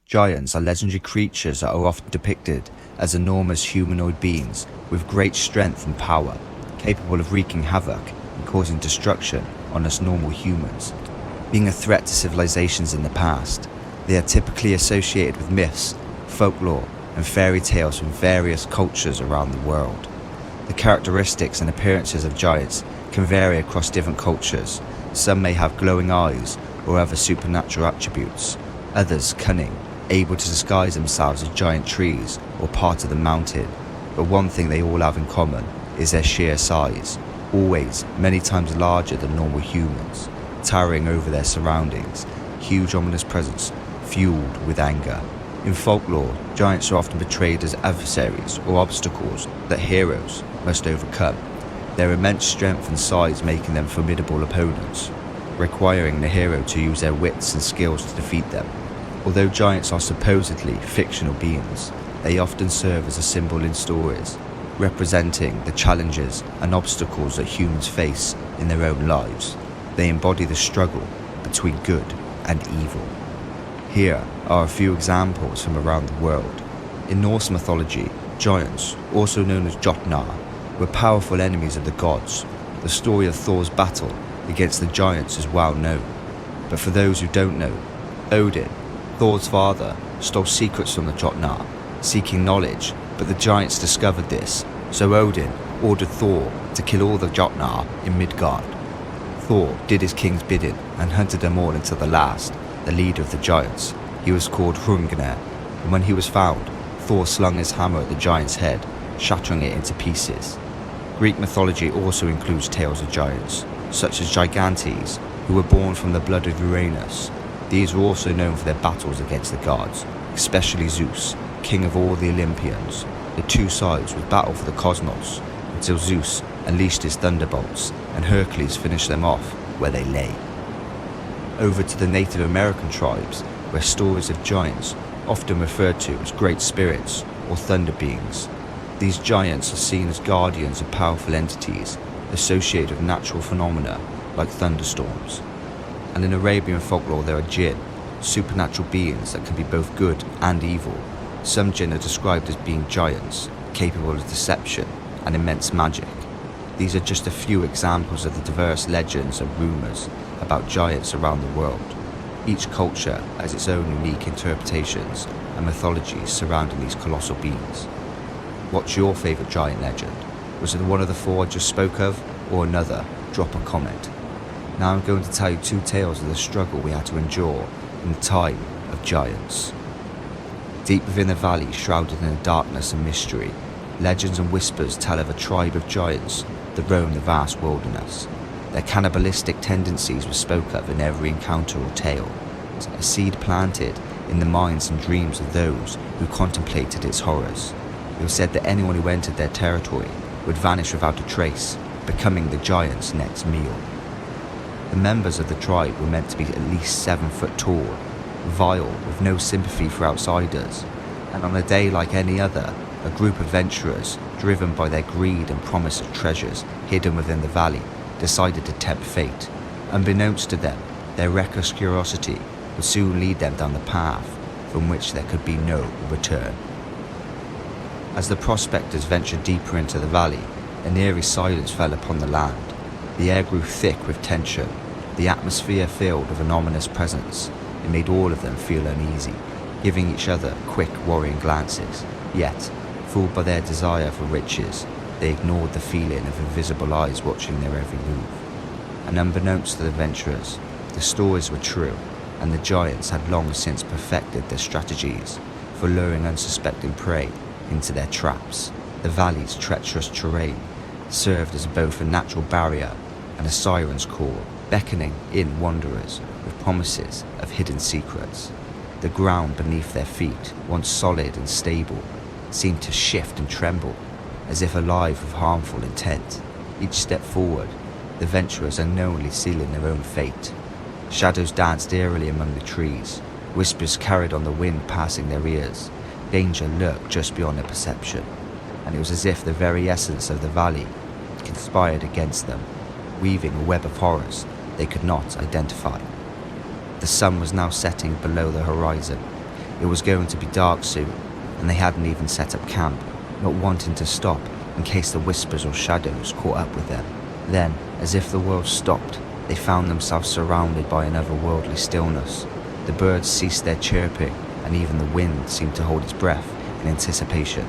Giants are legendary creatures that are often depicted as enormous humanoid beings with great strength and power, capable of wreaking havoc and causing destruction on us normal humans. Being a threat to civilizations in the past, they are typically associated with myths, folklore, and fairy tales from various cultures around the world. The characteristics and appearances of giants can vary across different cultures. Some may have glowing eyes or other supernatural attributes, others cunning, able to disguise themselves as giant trees or part of the mountain. But one thing they all have in common is their sheer size, always many times larger than normal humans, towering over their surroundings, huge ominous presence fueled with anger. In folklore, giants are often portrayed as adversaries or obstacles that heroes must overcome, their immense strength and size making them formidable opponents, requiring the hero to use their wits and skills to defeat them. Although giants are supposedly fictional beings, they often serve as a symbol in stories, representing the challenges and obstacles that humans face in their own lives. They embody the struggle between good and evil. Here are a few examples from around the world. In Norse mythology, giants, also known as Jotnar, were powerful enemies of the gods. The story of Thor's battle against the giants is well known. But for those who don't know, Odin, Thor's father, stole secrets from the Jotnar, seeking knowledge, but the giants discovered this, so Odin ordered Thor to kill all the Jotnar in Midgard. Thor did his king's bidding and hunted them all until the last, the leader of the giants. He was called Hrungnir, and when he was found, Thor slung his hammer at the giant's head, shattering it into pieces. Greek mythology also includes tales of giants, such as Gigantes, who were born from the blood of Uranus. These were also known for their battles against the gods, especially Zeus, king of all the Olympians. The two sides would battle for the cosmos, until Zeus unleashed his thunderbolts and Hercules finished them off where they lay. Over to the Native American tribes, where stories of giants, often referred to as great spirits or thunder beings. These giants are seen as guardians of powerful entities associated with natural phenomena like thunderstorms. And in Arabian folklore there are jinn, supernatural beings that can be both good and evil. Some jinn are described as being giants, capable of deception and immense magic. These are just a few examples of the diverse legends and rumours about giants around the world. Each culture has its own unique interpretations and mythologies surrounding these colossal beings. What's your favourite giant legend? Was it one of the four I just spoke of, or another? Drop a comment. Now I'm going to tell you two tales of the struggle we had to endure in the time of giants. Deep within the valley, shrouded in darkness and mystery, legends and whispers tell of a tribe of giants that roam the vast wilderness. Their cannibalistic tendencies were spoke of in every encounter or tale, a seed planted in the minds and dreams of those who contemplated its horrors. It was said that anyone who entered their territory would vanish without a trace, becoming the giant's next meal. The members of the tribe were meant to be at least 7 foot tall, vile, with no sympathy for outsiders, and on a day like any other, a group of adventurers, driven by their greed and promise of treasures hidden within the valley, decided to tempt fate. Unbeknownst to them, their reckless curiosity would soon lead them down the path from which there could be no return. As the prospectors ventured deeper into the valley, an eerie silence fell upon the land. The air grew thick with tension, the atmosphere filled with an ominous presence. It made all of them feel uneasy, giving each other quick worrying glances. Yet, fooled by their desire for riches, they ignored the feeling of invisible eyes watching their every move. And unbeknownst to the adventurers, the stories were true, and the giants had long since perfected their strategies for luring unsuspecting prey into their traps. The valley's treacherous terrain served as both a natural barrier and a siren's call, beckoning in wanderers with promises of hidden secrets. The ground beneath their feet, once solid and stable, seemed to shift and tremble, as if alive with harmful intent. Each step forward, the venturers unknowingly sealing their own fate. Shadows danced eerily among the trees, whispers carried on the wind passing their ears. Danger lurked just beyond their perception, and it was as if the very essence of the valley conspired against them, weaving a web of horrors they could not identify. The sun was now setting below the horizon, It was going to be dark soon, and they hadn't even set up camp, not wanting to stop in case the whispers or shadows caught up with them. Then, as if the world stopped, they found themselves surrounded by an otherworldly stillness. The birds ceased their chirping, and even the wind seemed to hold its breath in anticipation.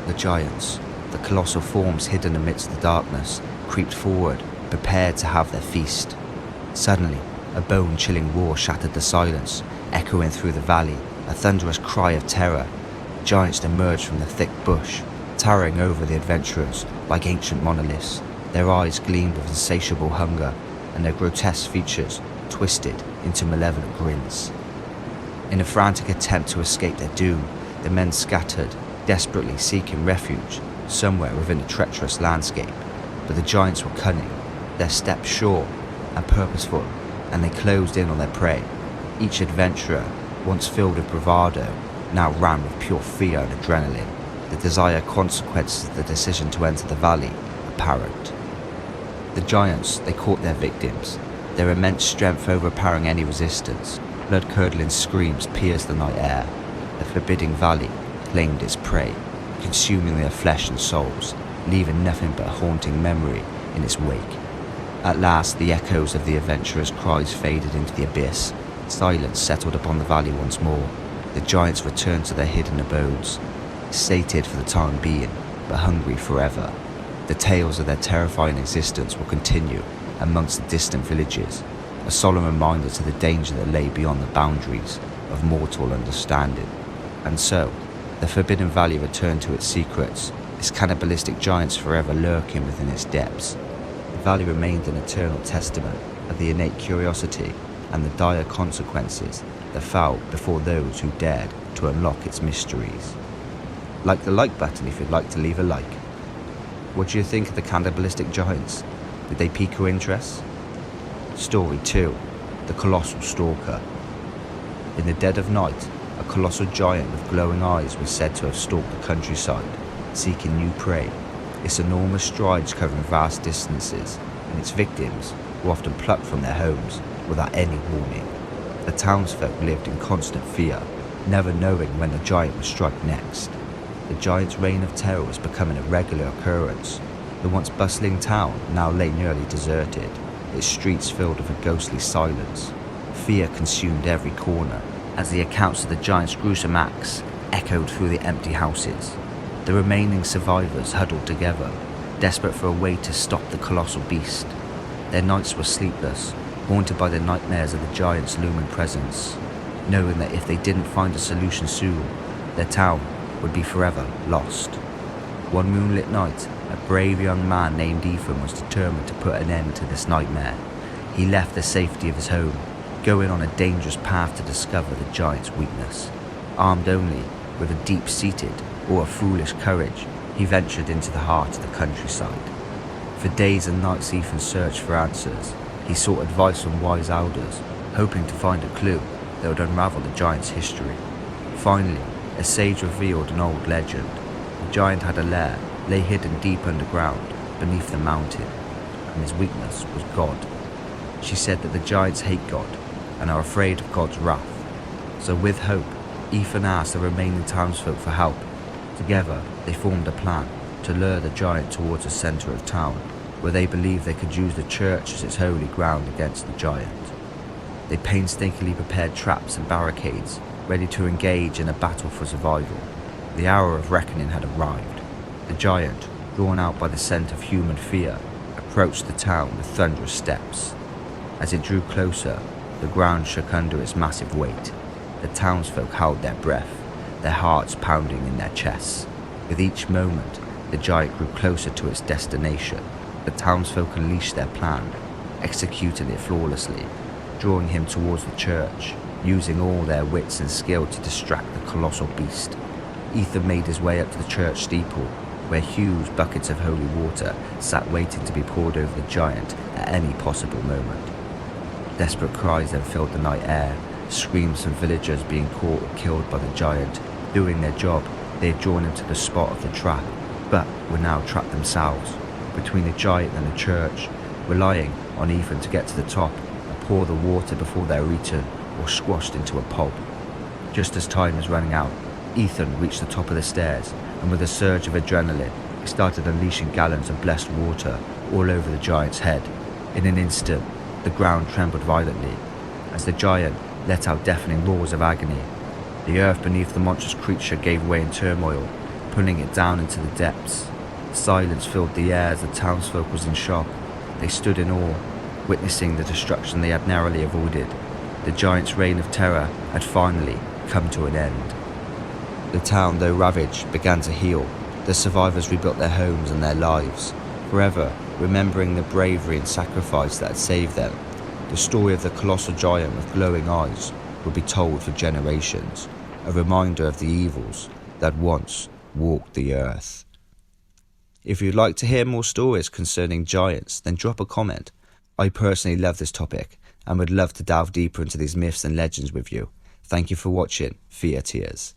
The giants, the colossal forms hidden amidst the darkness, creeped forward, prepared to have their feast. Suddenly, a bone-chilling roar shattered the silence, echoing through the valley, a thunderous cry of terror. Giants emerged from the thick bush, towering over the adventurers like ancient monoliths. Their eyes gleamed with insatiable hunger, and their grotesque features twisted into malevolent grins. In a frantic attempt to escape their doom, the men scattered, desperately seeking refuge somewhere within the treacherous landscape. But the giants were cunning, their steps sure and purposeful, and they closed in on their prey. Each adventurer, once filled with bravado, now ran with pure fear and adrenaline, the desired consequences of the decision to enter the valley apparent. The giants, they caught their victims, their immense strength overpowering any resistance. Blood-curdling screams pierced the night air. The forbidding valley claimed its prey, consuming their flesh and souls, leaving nothing but a haunting memory in its wake. At last, the echoes of the adventurers' cries faded into the abyss. Silence settled upon the valley once more. The giants returned to their hidden abodes, sated for the time being, but hungry forever. The tales of their terrifying existence will continue amongst the distant villages, a solemn reminder to the danger that lay beyond the boundaries of mortal understanding. And so, the Forbidden Valley returned to its secrets, its cannibalistic giants forever lurking within its depths. The valley remained an eternal testament of the innate curiosity and the dire consequences that fell before those who dared to unlock its mysteries. Like the like button if you'd like to leave a like. What do you think of the cannibalistic giants? Did they pique your interest? Story 2. The Colossal Stalker. In the dead of night, a colossal giant with glowing eyes was said to have stalked the countryside, seeking new prey. Its enormous strides covering vast distances, and its victims were often plucked from their homes without any warning. The townsfolk lived in constant fear, never knowing when the giant would strike next. The giant's reign of terror was becoming a regular occurrence. The once bustling town now lay nearly deserted, its streets filled with a ghostly silence. Fear consumed every corner, as the accounts of the giant's gruesome acts echoed through the empty houses. The remaining survivors huddled together, desperate for a way to stop the colossal beast. Their nights were sleepless, haunted by the nightmares of the giant's looming presence, knowing that if they didn't find a solution soon, their town would be forever lost. One moonlit night, a brave young man named Ethan was determined to put an end to this nightmare. He left the safety of his home, going on a dangerous path to discover the giant's weakness. Armed only with a deep-seated or a foolish courage, he ventured into the heart of the countryside. For days and nights Ethan searched for answers. He sought advice from wise elders, hoping to find a clue that would unravel the giant's history. Finally, a sage revealed an old legend. The giant had a lair, lay hidden deep underground, beneath the mountain, and his weakness was God. She said that the giants hate God, and are afraid of God's wrath. So with hope, Ethan asked the remaining townsfolk for help. Together, they formed a plan to lure the giant towards the centre of town, where they believed they could use the church as its holy ground against the giant. They painstakingly prepared traps and barricades, ready to engage in a battle for survival. The hour of reckoning had arrived. The giant, drawn out by the scent of human fear, approached the town with thunderous steps. As it drew closer, the ground shook under its massive weight. The townsfolk held their breath, their hearts pounding in their chests. With each moment, the giant grew closer to its destination. The townsfolk unleashed their plan, executing it flawlessly, drawing him towards the church, using all their wits and skill to distract the colossal beast. Ethan made his way up to the church steeple, where huge buckets of holy water sat waiting to be poured over the giant at any possible moment. Desperate cries then filled the night air, screams from villagers being caught or killed by the giant. Doing their job, they had drawn him to the spot of the trap, but were now trapped themselves, between the giant and the church, relying on Ethan to get to the top and pour the water before they were eaten or squashed into a pulp. Just as time was running out, Ethan reached the top of the stairs, and with a surge of adrenaline, he started unleashing gallons of blessed water all over the giant's head. In an instant, the ground trembled violently, as the giant let out deafening roars of agony. The earth beneath the monstrous creature gave way in turmoil, pulling it down into the depths. Silence filled the air as the townsfolk was in shock. They stood in awe, witnessing the destruction they had narrowly avoided. The giant's reign of terror had finally come to an end. The town, though ravaged, began to heal. The survivors rebuilt their homes and their lives, forever remembering the bravery and sacrifice that had saved them. The story of the colossal giant with glowing eyes would be told for generations, a reminder of the evils that once walked the earth. If you'd like to hear more stories concerning giants, then drop a comment. I personally love this topic and would love to delve deeper into these myths and legends with you. Thank you for watching. Fear Tears.